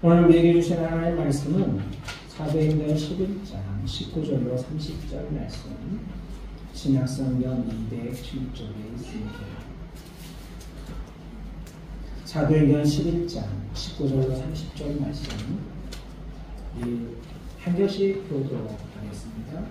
오늘 우리에게 주신 하나님의 말씀은 사도행전 11장 19절로 30절 말씀, 신약성경 207쪽에 있습니다. 사도행전 11장 19절로 30절 말씀 한 절씩 교도록 하겠습니다.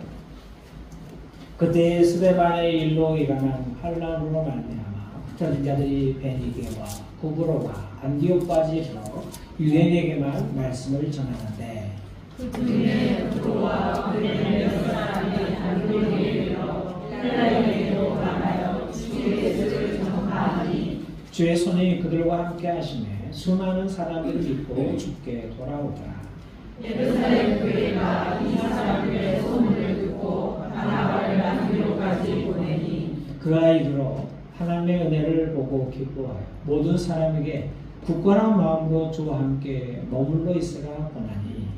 그때 스데반의 일로 일어난 환란으로 말미암아 흩어진 자들이 베니게와 구브로와 안디옥까지 서 유대인에게만 말씀을 전하는데 그 중에 구브로와 베니게 사람이 안디옥에 이르러 헬라인에게로 나가여 주의 뜻을 전파하니 주의 손이 그들과 함께 하시매 수많은 사람들이 믿고 주께 돌아오더라. 예루살렘 교회가 이 사람들의 소문을 듣고 바나바를 안디옥까지 보내니 그가 이르러 하나님의 은혜를 보고 기뻐하여 모든 사람에게 굳건한 마음으로 주와 함께 머물러 있으라 권하니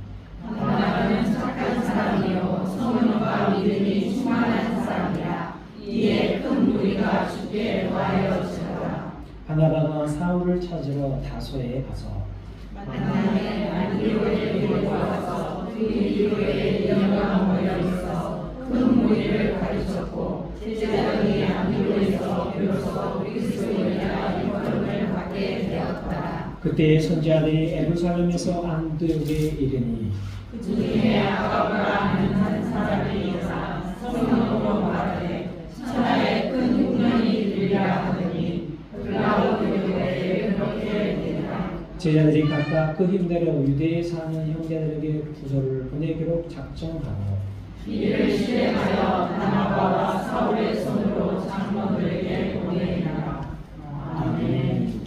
바나바는 착한 사람이요 성령과 믿음이 충만한 사람이라. 이에 큰 무리가 주께 와하여지더라. 바나바가 사울을 찾으러 다소에 가서 만남에 안디옥에 데리고 와서 그 이후에 영광 모여 있어 큰 무리를 가르쳤고 제자들이 안디옥에서 비로소 그리스도인이라 일컬음을 받게 되었더라. 그때 선지자들이 예루살렘에서 안디옥에 이르니 그 중에 아가브라 하는 한 사람이 일어나 성령으로 말하되 천하에 큰 흉년이 일리라 하더니 글라우디오 교회에 그렇게 되더라. 제자들이 각각 그 힘대로 유대에 사는 형제들에게 부서를 보내기로 작정하고 이를 실행하여 바나바와 사울의 손으로 장로들에게 보내니라. 아멘.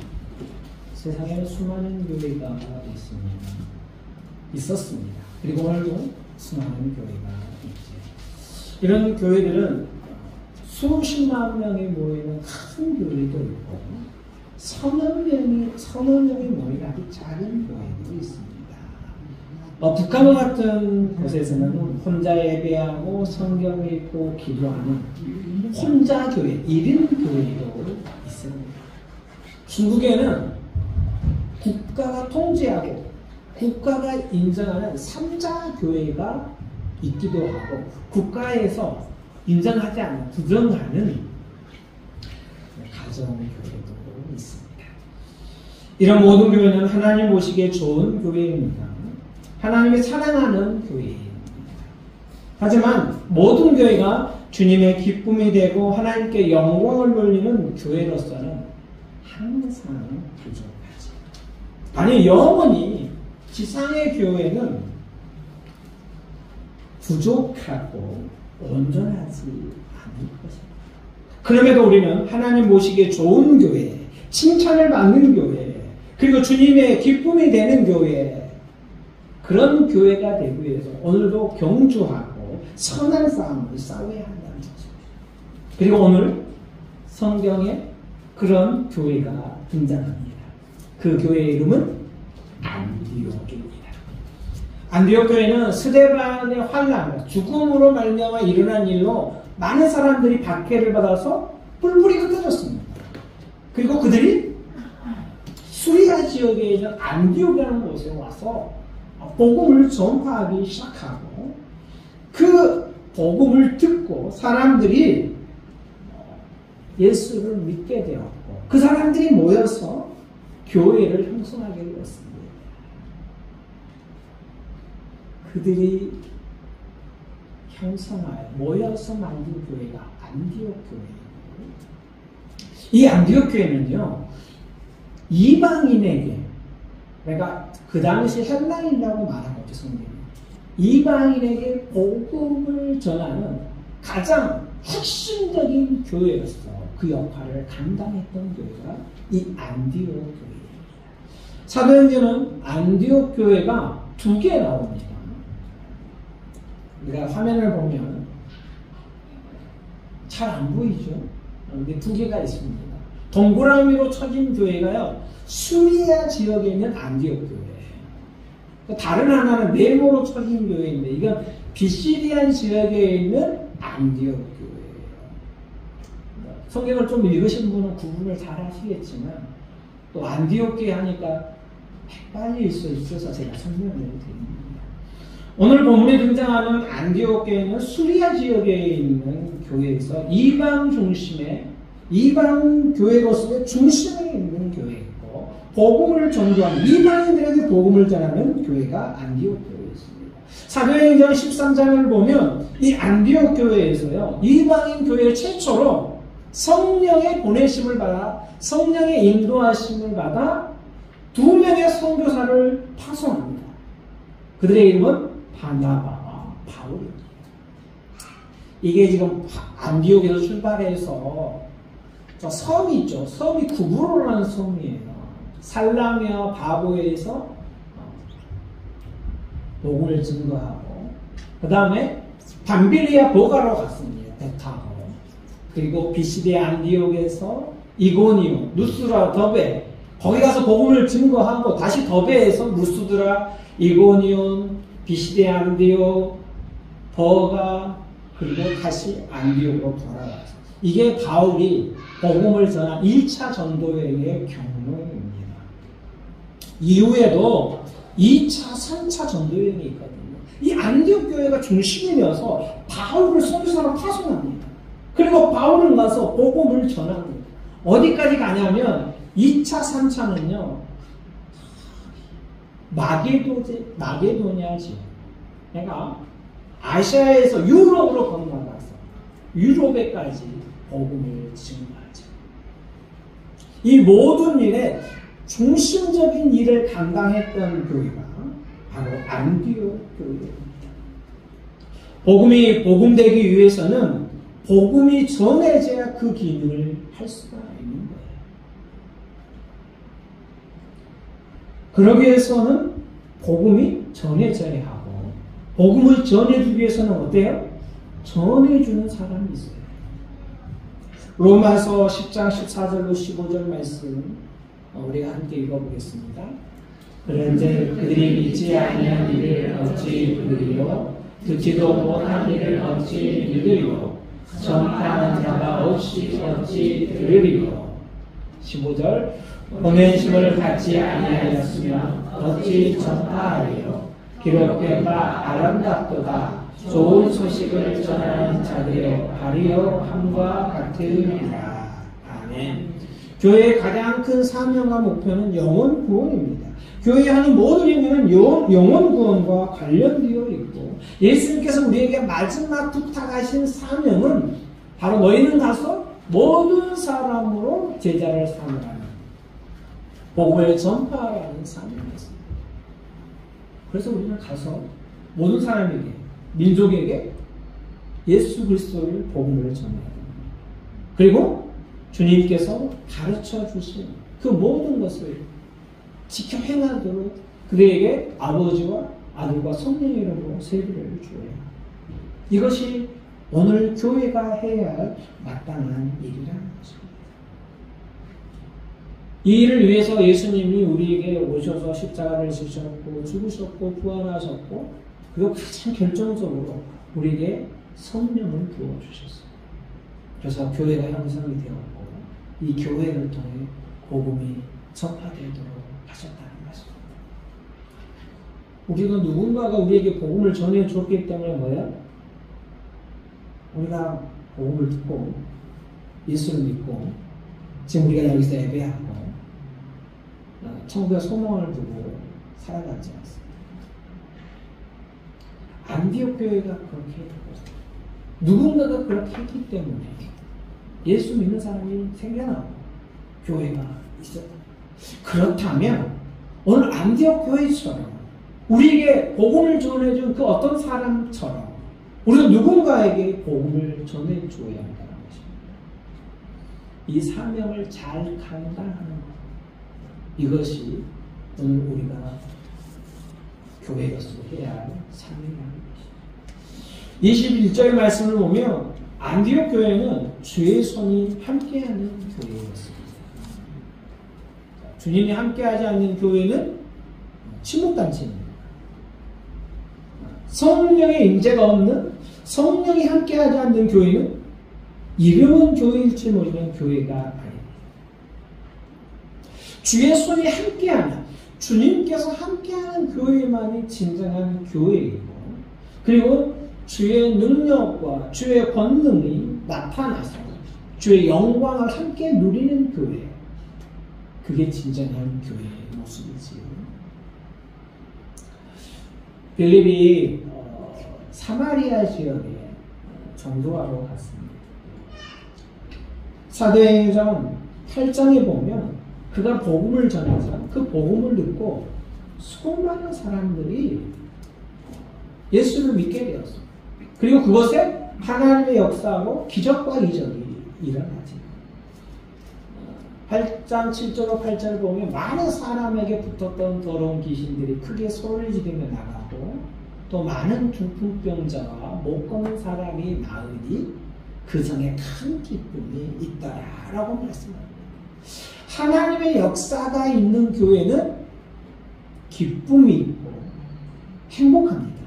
세상에 수많은 교회가 있었습니다. 그리고 오늘도 수많은 교회가 있죠. 이런 교회들은 수십만 명이 모이는 큰 교회도 있고 서너 명이 모이는 아주 작은 교회도 있습니다. 북한과 같은 곳에서는 혼자 예배하고 성경 읽고 기도하는 혼자 교회, 1인 교회도 있습니다. 중국에는 국가가 통제하고 국가가 인정하는 3자 교회가 있기도 하고 국가에서 인정하지 않는, 부정하는 가정교회도 있습니다. 이런 모든 교회는 하나님 보시기에 좋은 교회입니다. 하나님이 사랑하는 교회입니다. 하지만 모든 교회가 주님의 기쁨이 되고 하나님께 영광을 돌리는 교회로서는 항상 부족하지. 아니 영원히 지상의 교회는 부족하고 온전하지 않을 것입니다. 그럼에도 우리는 하나님 보시기에 좋은 교회, 칭찬을 받는 교회, 그리고 주님의 기쁨이 되는 교회, 그런 교회가 되기 위해서 오늘도 경주하고 선한 싸움을 싸워야 한다는 것입니다. 그리고 오늘 성경에 그런 교회가 등장합니다. 그 교회의 이름은 안디옥입니다. 안디옥 교회는 스데반의 환란, 죽음으로 말미암아 일어난 일로 많은 사람들이 박해를 받아서 뿔뿔이 흩어졌습니다. 그리고 그들이 수리아 지역에 있는 안디옥이라는 곳에 와서 복음을 전파하기 시작하고 그 복음을 듣고 사람들이 예수를 믿게 되었고 그 사람들이 모여서 교회를 형성하게 되었습니다. 그들이 형성하여 모여서 만든 교회가 안디옥 교회예요. 이 안디옥 교회는요, 이방인에게, 그러니까 그 당시 헬라인이라고 말한 거죠, 성경이. 이방인에게 복음을 전하는 가장 핵심적인 교회로서 그 역할을 감당했던 교회가 이 안디옥 교회입니다. 사도행전은 안디옥 교회가 2개 나옵니다. 우리가 화면을 보면 잘 안 보이죠? 근데 2개가 있습니다. 동그라미로 쳐진 교회가요, 수리아 지역에 있는 안디옥 교회예요. 다른 하나는 네모로 쳐진 교회인데 이건 비시리안 지역에 있는 안디옥 교회예요. 성경을 좀 읽으신 분은 구분을 잘 하시겠지만 또 안디옥 교회 하니까 헷갈릴 수 있어서 제가 설명을 드립니다. 오늘 본문에 등장하는 안디옥 교회는 수리아 지역에 있는 교회에서 이방 중심의 이방 교회로서의 중심에 있는 교회이고 복음을 전도하는 이방인들에게 복음을 전하는 교회가 안디옥 교회였습니다. 사도행전 13장을 보면 이 안디옥 교회에서요 이방인 교회 최초로 성령의 보내심을 받아 성령의 인도하심을 받아 2명의 선교사를 파송합니다. 그들의 이름은 바나바와 바울입니다. 이게 지금 안디옥에서 출발해서 저 섬이 있죠. 섬이 구브로라는 섬이에요. 살라미와 바보에서 복음을 증거하고 그 다음에 밤빌리아 보가로 갔습니다. 배 타고. 그리고 비시디아 안디옥에서 이고니온, 누스라, 더베 거기 가서 복음을 증거하고 다시 더베에서 누스드라, 이고니온, 비시디아 안디옥, 버가 그리고 다시 안디옥으로 돌아왔어요. 이게 바울이 복음을 전한 1차 전도회의 경로입니다. 이후에도 2차, 3차 전도회이 있거든요. 이 안디옥 교회가 중심이어서 바울을 선교사로 파송합니다. 그리고 바울은 가서 복음을 전합니다. 어디까지 가냐면 2차, 3차는요. 마게도냐 지역. 그러니까 아시아에서 유럽으로 건너가서 유럽에까지 복음을 증거하죠. 이 모든 일에 중심적인 일을 감당했던 교회가 바로 안디옥 교회입니다. 복음이 복음되기 위해서는 복음이 전해져야 그 기능을 할 수가 있는 거예요. 그러기 위해서는 복음이 전해져야 하고 복음을 전해주기 위해서는 어때요? 전해주는 사람이 있어요. 로마서 10장 14절로 15절 말씀 우리가 함께 읽어보겠습니다. 그런데 그들이 믿지 아니한 이를 어찌 들으리요? 듣지도 못한 이를 어찌 믿으리요? 전파하는 자가 어찌 들으리요? 15절 보내심을 받지 아니하였으면 어찌 전파하리요? 기록된 바 아름답도다 좋은 소식을 전하는 자들의 발이요 함과 같으리라. 아멘. 교회의 가장 큰 사명과 목표는 영혼 구원입니다. 교회에 하는 모든 행위는 영혼 구원과 관련되어 있고 예수님께서 우리에게 마지막 부탁하신 사명은 바로 너희는 가서 모든 사람으로 제자를 삼으라는 복음을 전파하라는 사명이었습니다. 그래서 우리는 가서 모든 사람에게 민족에게 예수 그리스도의 복음을 전해야 됩니다. 그리고 주님께서 가르쳐 주신 그 모든 것을 지켜 행하도록 그들에게 아버지와 아들과 성령의 이름으로 세례를 주어야 합니다. 이것이 오늘 교회가 해야 할 마땅한 일이라는 것입니다. 이 일을 위해서 예수님이 우리에게 오셔서 십자가를 지셨고 죽으셨고 부활하셨고 그리고 가장 결정적으로 우리에게 성령을 부어주셨어요. 그래서 교회가 형성이 되었고 이 교회를 통해 복음이 전파되도록 하셨다는 것입니다. 우리가 누군가가 우리에게 복음을 전해줬기 때문에 뭐예요? 우리가 복음을 듣고 예수를 믿고 지금 우리가 여기서 예배하고 천국의 소망을 두고 살아가지 않습니다. 안디옥 교회가 그렇게 했고 누군가가 그렇게 했기 때문에 예수 믿는 사람이 생겨나고 교회가 있었다. 그렇다면 오늘 안디옥 교회처럼 우리에게 복음을 전해준 그 어떤 사람처럼 우리도 누군가에게 복음을 전해줘야 한다는 것입니다. 이 사명을 잘 감당하는 것 이것이 오늘 우리가 교회로서 해야 할 사명이라는 것입니다. 21절 말씀을 보면 안디옥 교회는 주의 손이 함께하는 교회였습니다. 주님이 함께하지 않는 교회는 침묵단체입니다. 성령의 임재가 없는 성령이 함께하지 않는 교회는 이름은 교회일지 모르는 교회가 아닙니다. 주의 손이 함께하는 주님께서 함께하는 교회만이 진정한 교회이고, 그리고 주의 능력과 주의 권능이 나타나서 주의 영광을 함께 누리는 교회, 그게 진정한 교회의 모습이지요. 빌립이 사마리아 지역에 전도하러 갔습니다. 사도행전 8장에 보면 그가 복음을 전하자 그 복음을 듣고 수많은 사람들이 예수를 믿게 되었습니다. 그리고 그것에 하나님의 역사하고 기적과 이적이 일어나지. 8장 7절로 8절을 보면 많은 사람에게 붙었던 더러운 귀신들이 크게 소리를 지르며 나가고, 또 많은 중풍병자와 못 걷는 사람이 나으니 그 성에 큰 기쁨이 있더라라고 말씀합니다. 하나님의 역사가 있는 교회는 기쁨이 있고 행복합니다.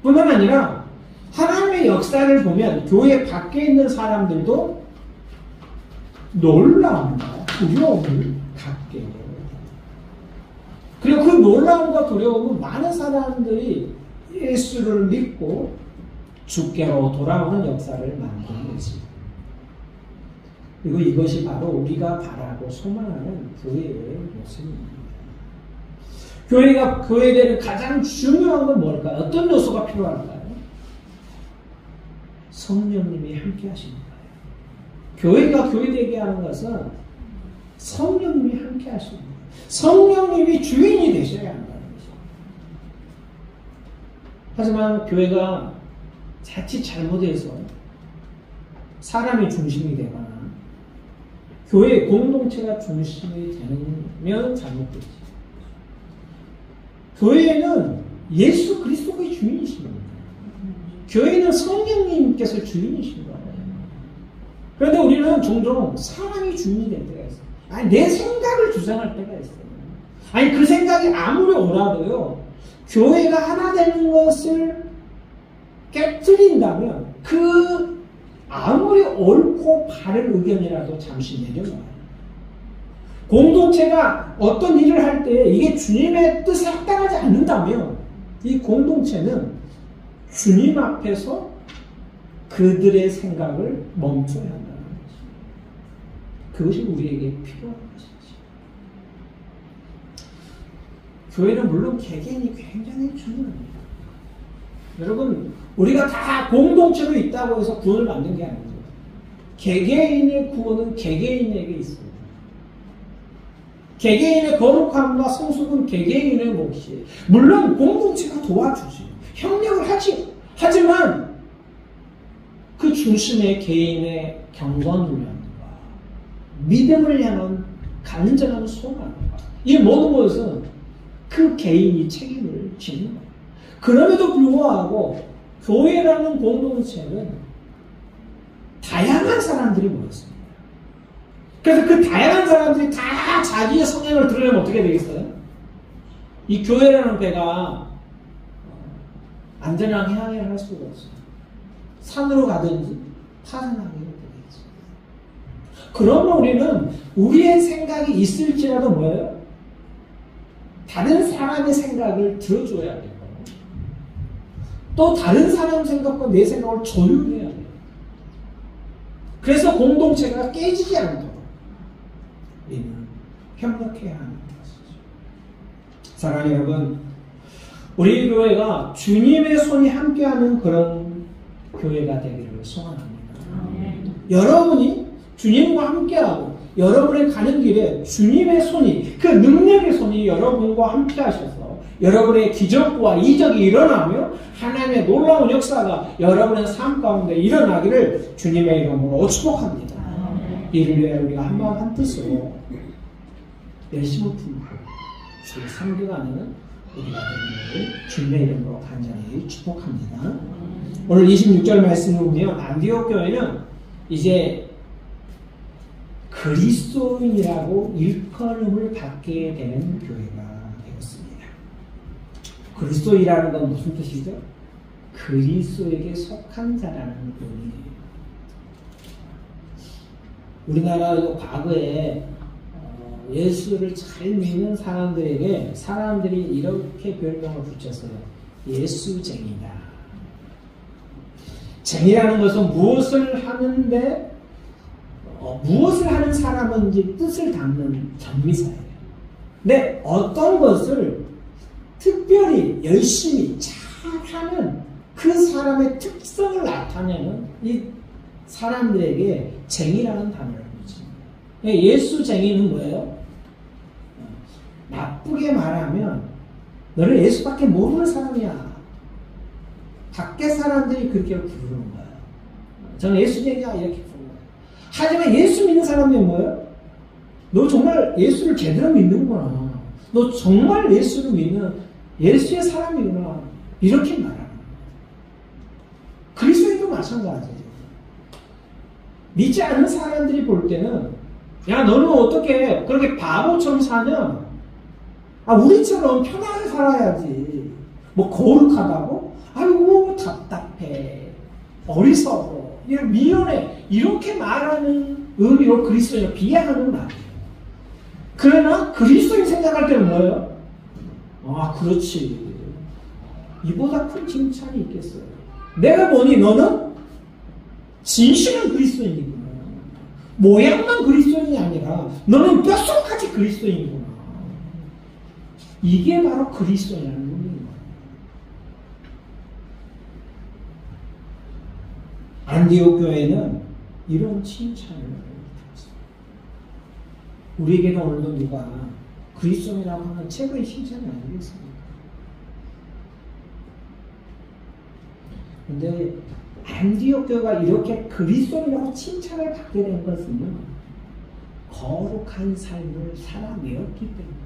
뿐만 아니라 하나님의 역사를 보면 교회 밖에 있는 사람들도 놀라움과 두려움을 갖게 돼요. 그리고 그 놀라움과 두려움은 많은 사람들이 예수를 믿고 주께로 돌아오는 역사를 만드는 것입니다. 그리고 이것이 바로 우리가 바라고 소망하는 교회의 모습입니다. 교회가 교회되는 가장 중요한 건 뭘까요? 어떤 요소가 필요할까요? 성령님이 함께 하시는 거예요. 교회가 교회되게 하는 것은 성령님이 함께 하시는 거예요. 성령님이 주인이 되셔야 한다는 것이죠. 하지만 교회가 자칫 잘못해서 사람이 중심이 되거나 교회 공동체가 중심이 되면 잘못되지. 교회는 예수 그리스도가 주인이십니다. 교회는 성령님께서 주인이신 거예요. 그런데 우리는 종종 사람이 주인이 될 때가 있어요. 아니, 내 생각을 주장할 때가 있어요. 아니, 그 생각이 아무리 옳아도요, 교회가 하나 되는 것을 깨뜨린다면 그 아무리 옳고 바른 의견이라도 잠시 내려놔요. 공동체가 어떤 일을 할 때 이게 주님의 뜻에 합당하지 않는다면 이 공동체는 주님 앞에서 그들의 생각을 멈춰야 한다는 것입니다. 그것이 우리에게 필요한 것이지. 교회는 물론 개개인이 굉장히 중요합니다. 여러분, 우리가 다 공동체로 있다고 해서 구원을 받는 게 아니죠. 개개인의 구원은 개개인에게 있습니다. 개개인의 거룩함과 성숙은 개개인의 몫이에요. 물론 공동체가 도와주지, 협력을 하지. 하지만 그 중심에 개인의 경건훈련과 믿음을 향한 간절한 소망과 이 모든 것은 그 개인이 책임을 지는 거예요. 그럼에도 불구하고 교회라는 공동체는 다양한 사람들이 모였습니다. 그래서 그 다양한 사람들이 다 자기의 성향을 드러내면 어떻게 되겠어요? 이 교회라는 배가 안전하게 항해를 할 수가 없어요. 산으로 가든지 파산하게 되겠죠. 그러면 우리는 우리의 생각이 있을지라도 뭐예요? 다른 사람의 생각을 들어줘야 되고, 또 다른 사람 생각과 내 생각을 조율해야 돼요. 그래서 공동체가 깨지지 않도록 우리는 협력해야 하는 것이죠. 사랑하는 여러분, 우리 교회가 주님의 손이 함께하는 그런 교회가 되기를 소원합니다. 여러분이 주님과 함께하고 여러분의 가는 길에 주님의 손이, 그 능력의 손이 여러분과 함께 하셔서 여러분의 기적과 이적이 일어나며 하나님의 놀라운 역사가 여러분의 삶 가운데 일어나기를 주님의 이름으로 축복합니다. 이를 위해 우리가 한마음 한뜻으로 열심을 품고 주의 섬겨가는 우리가 되기를 주님의 이름으로 간절히 축복합니다. 오늘 26절 말씀을 보면 안디옥 교회는 이제 그리스도인이라고 일컬음을 받게 되는 교회가 되었습니다. 그리스도인이라는 건 무슨 뜻이죠? 그리스도에게 속한 자라는 의미예요. 우리나라도 과거에 예수를 잘 믿는 사람들에게 사람들이 이렇게 별명을 붙였어요. 예수쟁이다. 쟁이라는 것은 무엇을 하는데 무엇을 하는 사람인지 뜻을 담는 전미사예요. 근데 어떤 것을 특별히 열심히 잘하는 그 사람의 특성을 나타내는 이 사람들에게 쟁이라는 단어를 붙입니다. 예수쟁이는 뭐예요? 나쁘게 말하면 너는 예수밖에 모르는 사람이야. 밖에 사람들이 그렇게 부르는 거예요. 저는 예수쟁이야 이렇게 부르는 거예요. 하지만 예수 믿는 사람이 뭐예요? 너 정말 예수를 제대로 믿는구나. 너 정말 예수를 믿는 예수의 사람이구나. 이렇게 말하는 거예요. 그리스도인도 마찬가지예요. 믿지 않는 사람들이 볼 때는 야 너는 어떻게 그렇게 바보처럼 사냐? 우리처럼 편하게 살아야지. 뭐 거룩하다고? 아이고 답답해. 어리석어. 미련해. 이렇게 말하는 의미로 그리스도인을 비하하는 말이에요. 그러나 그리스도인 생각할 때는 뭐예요? 그렇지. 이보다 큰 칭찬이 있겠어요. 내가 보니 너는 진실한 그리스도인이구나. 모양만 그리스도인이 아니라 너는 뼛속까지 그리스도인이구나. 이게 바로 그리스도인이라는 의미입니다. 안디옥 교회는 이런 칭찬을 받았습니다. 우리에게는 오늘도 누가 그리스도인이라고 하는 최고의 칭찬이 아니겠습니까? 근데 안디옥 교회가 이렇게 그리스도인이라고 칭찬을 받게 된 것은 거룩한 삶을 살아내었기 때문에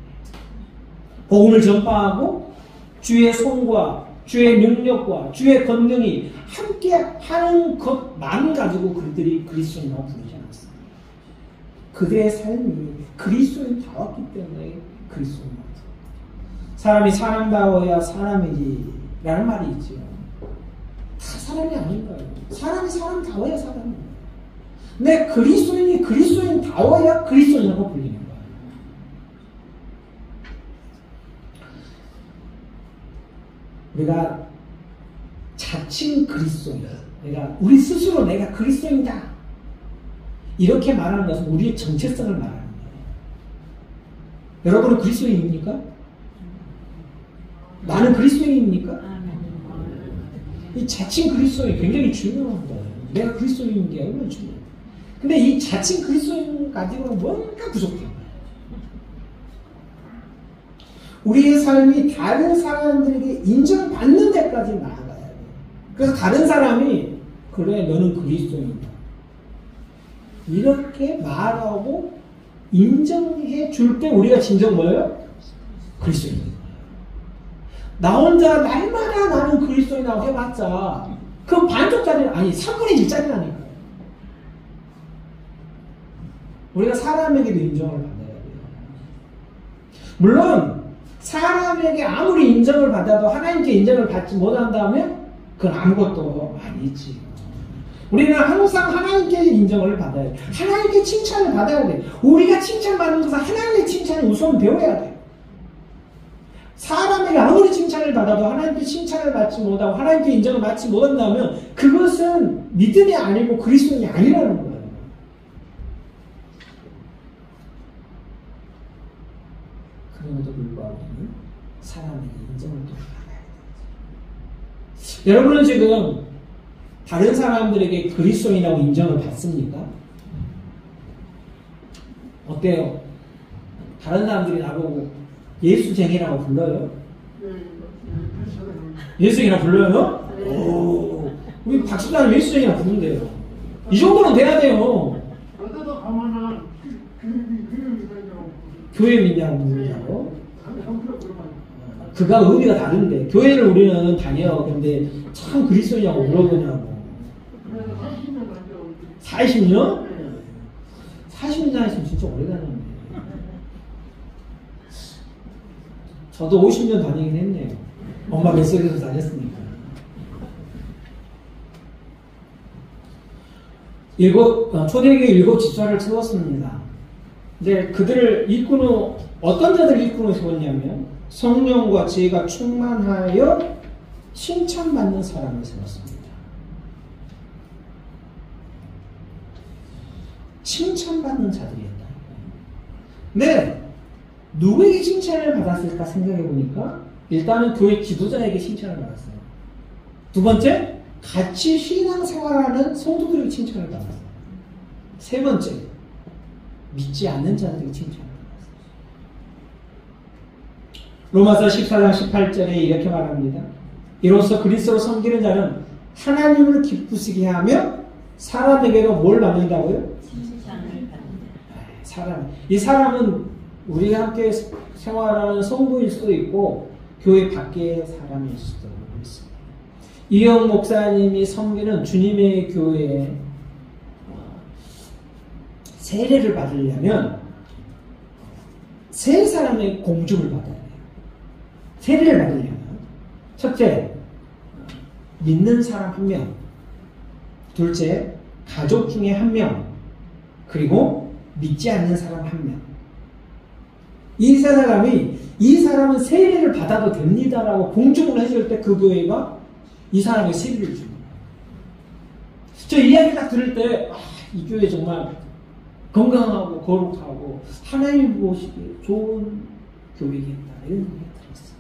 복음을 전파하고 주의 손과 주의 능력과 주의 권능이 함께 하는 것만 가지고 그들이 그리스도인이라고 부르지 않았습니다. 그들의 삶이 그리스도인다웠기 때문에 그리스도인이었습니다. 사람이 사람다워야 사람이지 라는 말이 있죠. 다 사람이 아닌 거예요. 사람이 사람다워야 사람이에요. 근데 그리스도인이 그리스도인다워야 그리스도인이라고 불리는 거예요. 우리가 자칭 그리스도인, 그러니까 우리 스스로 내가 그리스도인이다 이렇게 말하는 것은 우리의 정체성을 말하는 거예요. 여러분은 그리스도인입니까? 나는 그리스도인입니까? 이 자칭 그리스도인이 굉장히 중요한 거예요. 내가 그리스도인인 게 얼마나 중요해요. 근데 이 자칭 그리스도인 가지고는 뭔가 부족한 거예요. 우리의 삶이 다른 사람들에게 인정받는 데까지 나아가야 돼요. 그래서 다른 사람이 그래 너는 그리스도인이다 이렇게 말하고 인정해 줄 때 우리가 진정 뭐예요? 그리스도인이에요. 나 혼자 날마다 나는 그리스도인이라고 해봤자 그건 반쪽짜리 아니 3분의 1짜리라니까요. 우리가 사람에게도 인정을 받아야 돼요. 물론 사람에게 아무리 인정을 받아도 하나님께 인정을 받지 못한다면 그건 아무것도 아니지. 우리는 항상 하나님께 인정을 받아야 돼. 하나님께 칭찬을 받아야 돼. 우리가 칭찬받는 것은 하나님의 칭찬을 우선 배워야 돼. 사람에게 아무리 칭찬을 받아도 하나님께 칭찬을 받지 못하고 하나님께 인정을 받지 못한다면 그것은 믿음이 아니고 그리스도인이 아니라는 거예요. 그럼에도 불구하고 사람에게 인정을 또 받아야 되죠. 여러분은 지금 다른 사람들에게 그리스도인이라고 인정을 받습니까? 어때요? 다른 사람들이 나보고 예수쟁이라고 불러요? 예수쟁이라고 불러요? 오, 우리 박수자는 예수쟁이라고 부른대요. 이 정도는 돼야 돼요. 교회 믿냐고 묻는다고? 그가 의미가 다른데 교회를 우리는 다녀. 근데 참 그리스도냐고 물어보냐고. 40년? 40년 다녔으면 진짜 오래 다녔네. 저도 50년 다니긴 했네요. 엄마 뱃속에서 다녔으니까. 초대교회 7 집사를 세웠습니다. 이제 그들을 이끄는 어떤 자들을 이끄는 세웠냐면 성령과 지혜가 충만하여 칭찬받는 사람을 세웠습니다. 칭찬받는 자들이었다. 네, 누구에게 칭찬을 받았을까 생각해 보니까 일단은 교회 지도자에게 칭찬을 받았어요. 두 번째, 같이 신앙생활하는 성도들에게 칭찬을 받았어요. 세 번째, 믿지 않는 자들에게 칭찬을 받았어요. 로마서 14장 18절에 이렇게 말합니다. 이로써 그리스도로 섬기는 자는 하나님을 기쁘시게 하며 사람에게도 뭘 받는다고요? 칭찬을 받는다. 사람. 이 사람은 우리가 함께 생활하는 성도일 수도 있고 교회 밖의 사람일 수도 있습니다. 이영 목사님이 섬기는 주님의 교회에 세례를 받으려면 세 사람의 공주를 받아야 돼요. 세례를 받으려면 첫째, 믿는 사람 한 명, 둘째, 가족 중에 한 명, 그리고 믿지 않는 사람 한 명. 이 세 사람이 이 사람은 세례를 받아도 됩니다라고 공증을 해줄 때 그 교회가 이 사람에게 세례를 줍니다. 저 이야기 딱 들을 때 이 교회 정말 건강하고 거룩하고 하나님 보시기에 좋은 교회겠다 이런 생각이 들었어요.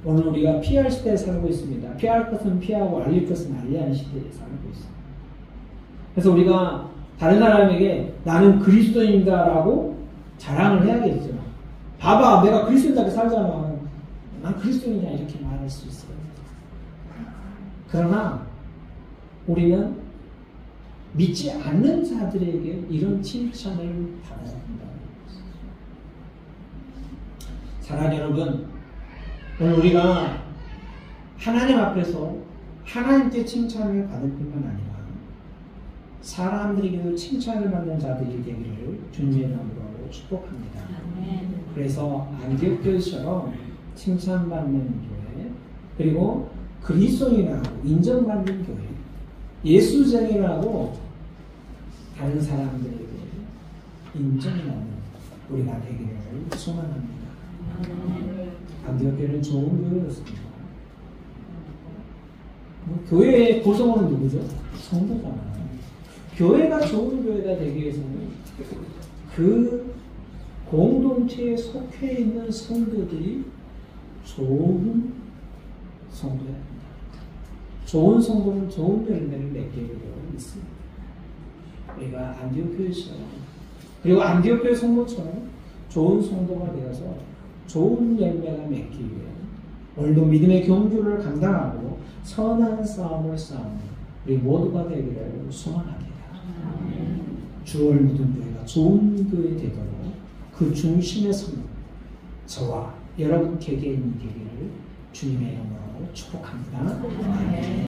오늘 우리가 피할 시대에 살고 있습니다. 피할 것은 피하고 알릴 것은 알리하는 시대에 살고 있습니다. 그래서 우리가 다른 사람에게 나는 그리스도인이다라고 자랑을 해야겠죠. 봐봐, 내가 그리스도인답게 살잖아. 난 그리스도인이야 이렇게 말할 수 있어요. 그러나 우리는 믿지 않는 자들에게 이런 칭찬을 받아야 한다. 사랑하는 여러분, 오늘 우리가 하나님 앞에서 하나님께 칭찬을 받을 뿐만 아니라 사람들에게도 칭찬을 받는 자들이 되기를 주님의 이름으로 축복합니다. 그래서 안디옥 교회처럼 칭찬받는 교회, 그리고 그리스도인이라고 인정받는 교회, 예수쟁이라고 다른 사람들에게 인정받는 우리가 되기를 소망합니다. 안디옥 교회는 좋은 교회였습니다. 교회의 구성원은 누구죠? 성도잖아요. 교회가 좋은 교회가 되기 위해서는 그 공동체에 속해 있는 성도들이 좋은 성도야 합니다. 좋은 성도는 좋은 열매를 맺게 되어 있습니다. 우리가 안디옥 교회처럼, 그리고 안디옥 교회 성도처럼 좋은 성도가 되어서 좋은 열매가 맺기 위해 오늘도 믿음의 경주를 감당하고 선한 싸움을 싸우는 우리 모두가 되기를 소망합니다. 주를 믿은 교회가 좋은 교회 되도록 그 중심에 서는 저와 여러분 개개인이 되기를 주님의 이름으로 축복합니다.